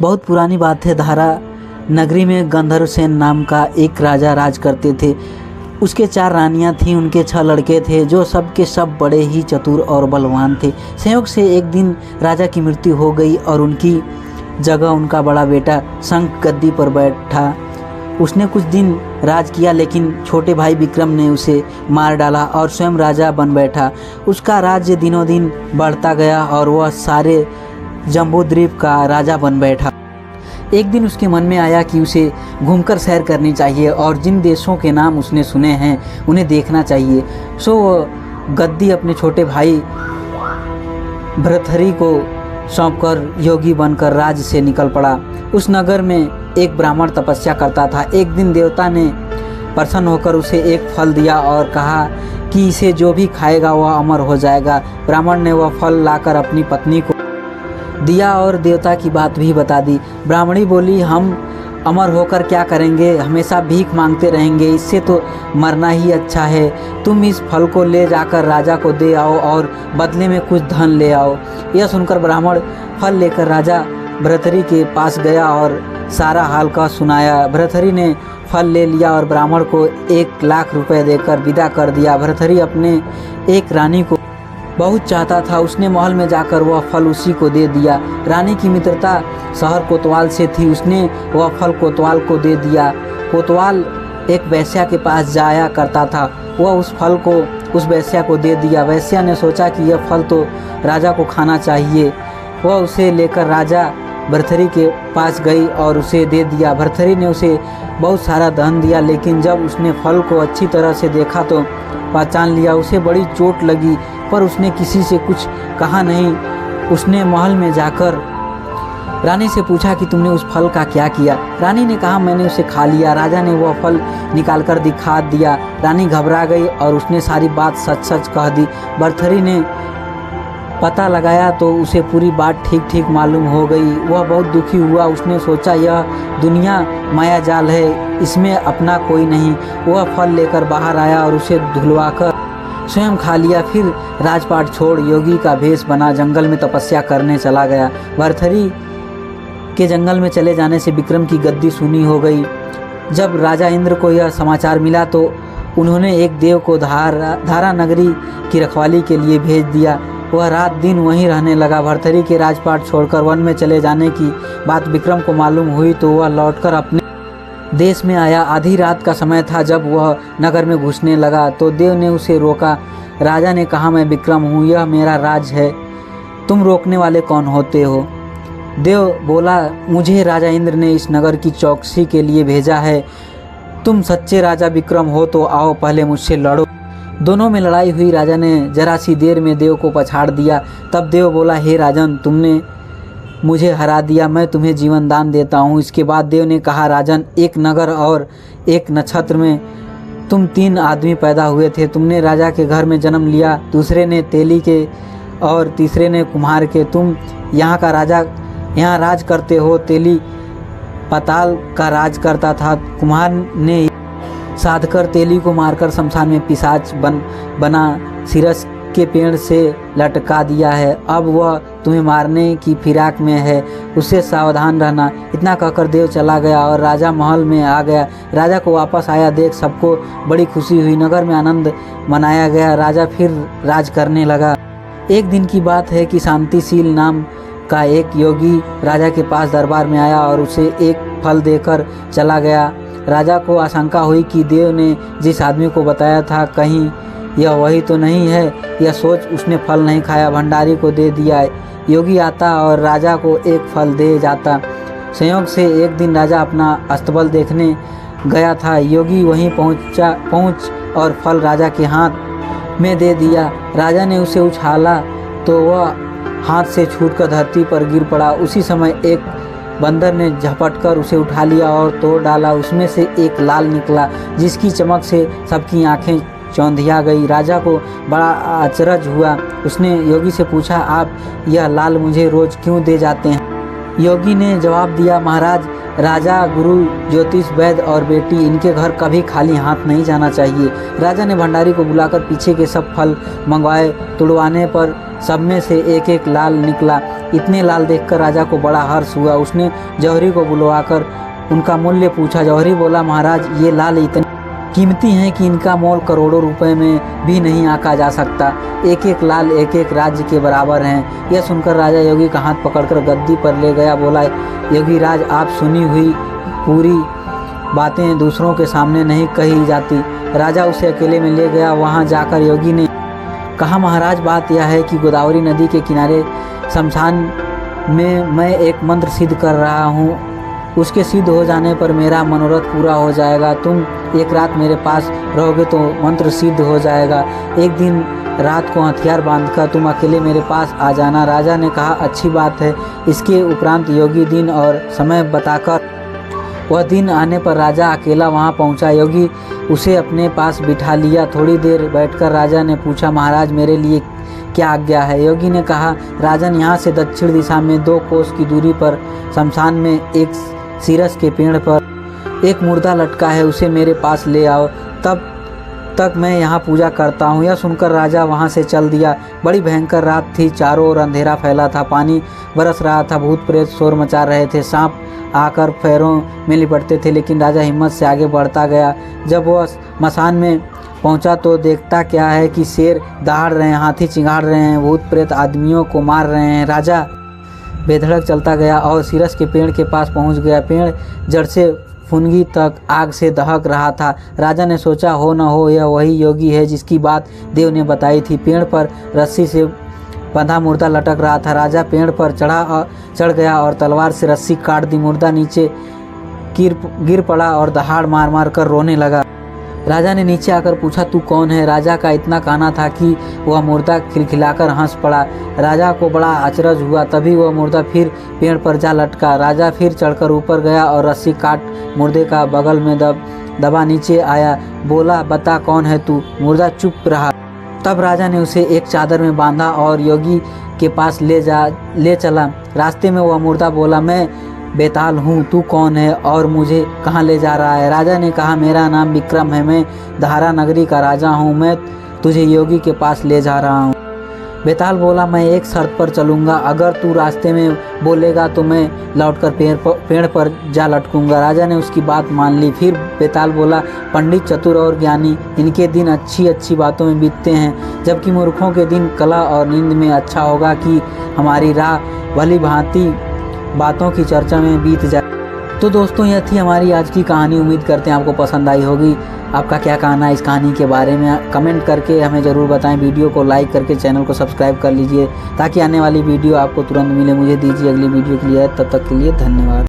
बहुत पुरानी बात है। धारा नगरी में गंधर्व सेन नाम का एक राजा राज करते थे। उसके 4 रानियां थीं, उनके 6 लड़के थे जो सब के सब बड़े ही चतुर और बलवान थे। संयोग से एक दिन राजा की मृत्यु हो गई और उनकी जगह उनका बड़ा बेटा शंख गद्दी पर बैठा। उसने कुछ दिन राज किया, लेकिन छोटे भाई विक्रम ने उसे मार डाला और स्वयं राजा बन बैठा। उसका राज्य दिनों दिन बढ़ता गया और वह सारे जम्बूद्वीप का राजा बन बैठा। एक दिन उसके मन में आया कि उसे घूमकर सैर करनी चाहिए और जिन देशों के नाम उसने सुने हैं उन्हें देखना चाहिए। सो वह गद्दी अपने छोटे भाई भृतहरि को सौंपकर योगी बनकर राज्य से निकल पड़ा। उस नगर में एक ब्राह्मण तपस्या करता था। एक दिन देवता ने प्रसन्न होकर उसे एक फल दिया और कहा कि इसे जो भी खाएगा वह अमर हो जाएगा। ब्राह्मण ने वह फल लाकर अपनी पत्नी को दिया और देवता की बात भी बता दी। ब्राह्मणी बोली, हम अमर होकर क्या करेंगे, हमेशा भीख मांगते रहेंगे, इससे तो मरना ही अच्छा है। तुम इस फल को ले जाकर राजा को दे आओ और बदले में कुछ धन ले आओ। यह सुनकर ब्राह्मण फल लेकर राजा भृतहरि के पास गया और सारा हाल का सुनाया। भृतहरि ने फल ले लिया और ब्राह्मण को 1 लाख रुपए देकर विदा कर दिया। भृतहरि अपने एक रानी को बहुत चाहता था। उसने महल में जाकर वह फल उसी को दे दिया। रानी की मित्रता शहर कोतवाल से थी। उसने वह फल कोतवाल को दे दिया। कोतवाल एक वैश्या के पास जाया करता था। वह उस फल को उस वैश्या को दे दिया। वैश्या ने सोचा कि यह फल तो राजा को खाना चाहिए। वह उसे लेकर राजा भृतहरि के पास गई और उसे दे दिया। भृतहरि ने उसे बहुत सारा धन दिया, लेकिन जब उसने फल को अच्छी तरह से देखा तो पहचान लिया। उसे बड़ी चोट लगी, पर उसने किसी से कुछ कहा नहीं। उसने महल में जाकर रानी से पूछा कि तुमने उस फल का क्या किया। रानी ने कहा, मैंने उसे खा लिया। राजा ने वह फल निकालकर दिखा दिया। रानी घबरा गई और उसने सारी बात सच सच कह दी। भृतहरि ने पता लगाया तो उसे पूरी बात ठीक ठीक मालूम हो गई। वह बहुत दुखी हुआ। उसने सोचा, यह दुनिया माया जाल है, इसमें अपना कोई नहीं। वह फल लेकर बाहर आया और उसे धुलवाकर स्वयं खा लिया। फिर राजपाट छोड़ योगी का भेष बना जंगल में तपस्या करने चला गया। भृतहरि के जंगल में चले जाने से विक्रम की गद्दी सूनी हो गई। जब राजा इंद्र को यह समाचार मिला तो उन्होंने एक देव को धारा नगरी की रखवाली के लिए भेज दिया। वह रात दिन वहीं रहने लगा। भृतहरि के राजपाट छोड़कर वन में चले जाने की बात विक्रम को मालूम हुई तो वह लौटकर अपने देश में आया। आधी रात का समय था। जब वह नगर में घुसने लगा तो देव ने उसे रोका। राजा ने कहा, मैं विक्रम हूँ, यह मेरा राज है, तुम रोकने वाले कौन होते हो? देव बोला, मुझे राजा इंद्र ने इस नगर की चौकसी के लिए भेजा है। तुम सच्चे राजा विक्रम हो तो आओ पहले मुझसे लड़ो। दोनों में लड़ाई हुई। राजा ने जरा सी देर में देव को पछाड़ दिया। तब देव बोला, हे राजन, तुमने मुझे हरा दिया, मैं तुम्हें जीवन दान देता हूँ। इसके बाद देव ने कहा, राजन, एक नगर और एक नक्षत्र में तुम 3 आदमी पैदा हुए थे। तुमने राजा के घर में जन्म लिया, दूसरे ने तेली के और तीसरे ने कुम्हार के। तुम यहाँ का राजा यहाँ राज करते हो। तेली पाताल का राज करता था। कुम्हार ने साधकर तेली को मारकर शमशान में पिशाच बना सिरस के पेड़ से लटका दिया है। अब वह तुम्हें मारने की फिराक में है, उससे सावधान रहना। इतना कहकर देव चला गया और राजा महल में आ गया। राजा को वापस आया देख सबको बड़ी खुशी हुई। नगर में आनंद मनाया गया। राजा फिर राज करने लगा। एक दिन की बात है कि शांतिशील नाम का एक योगी राजा के पास दरबार में आया और उसे एक फल देकर चला गया। राजा को आशंका हुई कि देव ने जिस आदमी को बताया था कहीं यह वही तो नहीं है। यह सोच उसने फल नहीं खाया, भंडारी को दे दिया। योगी आता और राजा को एक फल दे जाता। संयोग से एक दिन राजा अपना अस्तबल देखने गया था। योगी वहीं पहुंच और फल राजा के हाथ में दे दिया। राजा ने उसे उछाला तो वह हाथ से छूटकर धरती पर गिर पड़ा। उसी समय एक बंदर ने झपटकर उसे उठा लिया और तोड़ डाला। उसमें से एक लाल निकला जिसकी चमक से सबकी आंखें चौंधिया गई। राजा को बड़ा अचरज हुआ। उसने योगी से पूछा, आप यह लाल मुझे रोज क्यों दे जाते हैं? योगी ने जवाब दिया, महाराज, राजा, गुरु, ज्योतिष, वैद्य और बेटी, इनके घर कभी खाली हाथ नहीं जाना चाहिए। राजा ने भंडारी को बुलाकर पीछे के सब फल मंगवाए। तुड़वाने पर सब में से एक एक लाल निकला। इतने लाल देखकर राजा को बड़ा हर्ष हुआ। उसने जौहरी को बुलवाकर उनका मूल्य पूछा। जौहरी बोला, महाराज, ये लाल इतने कीमती हैं कि इनका मोल करोड़ों रुपए में भी नहीं आंका जा सकता। एक एक लाल एक एक राज्य के बराबर हैं। यह सुनकर राजा योगी का हाथ पकड़कर गद्दी पर ले गया। बोला, योगी राज, आप सुनी हुई पूरी बातें दूसरों के सामने नहीं कही जाती। राजा उसे अकेले में ले गया। वहां जाकर योगी ने कहा, महाराज, बात यह है कि गोदावरी नदी के किनारे शमशान में मैं एक मंत्र सिद्ध कर रहा हूँ। उसके सिद्ध हो जाने पर मेरा मनोरथ पूरा हो जाएगा। तुम एक रात मेरे पास रहोगे तो मंत्र सिद्ध हो जाएगा। एक दिन रात को हथियार बांधकर तुम अकेले मेरे पास आ जाना। राजा ने कहा, अच्छी बात है। इसके उपरांत योगी दिन और समय बताकर वह दिन आने पर राजा अकेला वहां पहुंचा। योगी उसे अपने पास बिठा लिया। थोड़ी देर बैठकर राजा ने पूछा, महाराज, मेरे लिए क्या आज्ञा है? योगी ने कहा, राजन, यहाँ से दक्षिण दिशा में 2 कोस की दूरी पर शमशान में एक सीरस के पेड़ पर एक मुर्दा लटका है, उसे मेरे पास ले आओ। तब तक मैं यहाँ पूजा करता हूँ। यह सुनकर राजा वहाँ से चल दिया। बड़ी भयंकर रात थी। चारों ओर अंधेरा फैला था। पानी बरस रहा था। भूत प्रेत शोर मचा रहे थे। सांप आकर पैरों में लिपटते थे, लेकिन राजा हिम्मत से आगे बढ़ता गया। जब वह मसान में पहुंचा तो देखता क्या है कि शेर दहाड़ रहे हैं, हाथी चिंगाड़ रहे हैं, भूत प्रेत आदमियों को मार रहे हैं। राजा बेधड़क चलता गया और सीरस के पेड़ के पास पहुंच गया। पेड़ जड़ से फुनगी तक आग से दहक रहा था। राजा ने सोचा, हो न हो यह वही योगी है जिसकी बात देव ने बताई थी। पेड़ पर रस्सी से बंधा मुर्दा लटक रहा था। राजा पेड़ पर चढ़ गया और तलवार से रस्सी काट दी। मुर्दा नीचे गिर पड़ा और दहाड़ मार मार कर रोने लगा। राजा ने नीचे आकर पूछा, तू कौन है? राजा का इतना कहना था कि वह मुर्दा खिलखिलाकर हंस पड़ा। राजा को बड़ा अचरज हुआ। तभी वह मुर्दा फिर पेड़ पर जा लटका। राजा फिर चढ़कर ऊपर गया और रस्सी काट मुर्दे का बगल में दबा नीचे आया। बोला, बता, कौन है तू? मुर्दा चुप रहा। तब राजा ने उसे एक चादर में बांधा और योगी के पास ले चला। रास्ते में वह मुर्दा बोला, मैं बेताल हूँ, तू कौन है और मुझे कहाँ ले जा रहा है? राजा ने कहा, मेरा नाम विक्रम है, मैं धारा नगरी का राजा हूँ, मैं तुझे योगी के पास ले जा रहा हूँ। बेताल बोला, मैं एक शर्त पर चलूँगा, अगर तू रास्ते में बोलेगा तो मैं लौटकर पेड़ पर जा लटकूँगा। राजा ने उसकी बात मान ली। फिर बेताल बोला, पंडित, चतुर और ज्ञानी, इनके दिन अच्छी अच्छी बातों में बीतते हैं, जबकि मूर्खों के दिन कला और नींद में। अच्छा होगा कि हमारी राह भली भांति बातों की चर्चा में बीत जाए। तो दोस्तों, यह थी हमारी आज की कहानी। उम्मीद करते हैं आपको पसंद आई होगी। आपका क्या कहना है इस कहानी के बारे में? कमेंट करके हमें ज़रूर बताएं। वीडियो को लाइक करके चैनल को सब्सक्राइब कर लीजिए ताकि आने वाली वीडियो आपको तुरंत मिले। मुझे दीजिए अगली वीडियो के लिए। तब तक के लिए धन्यवाद।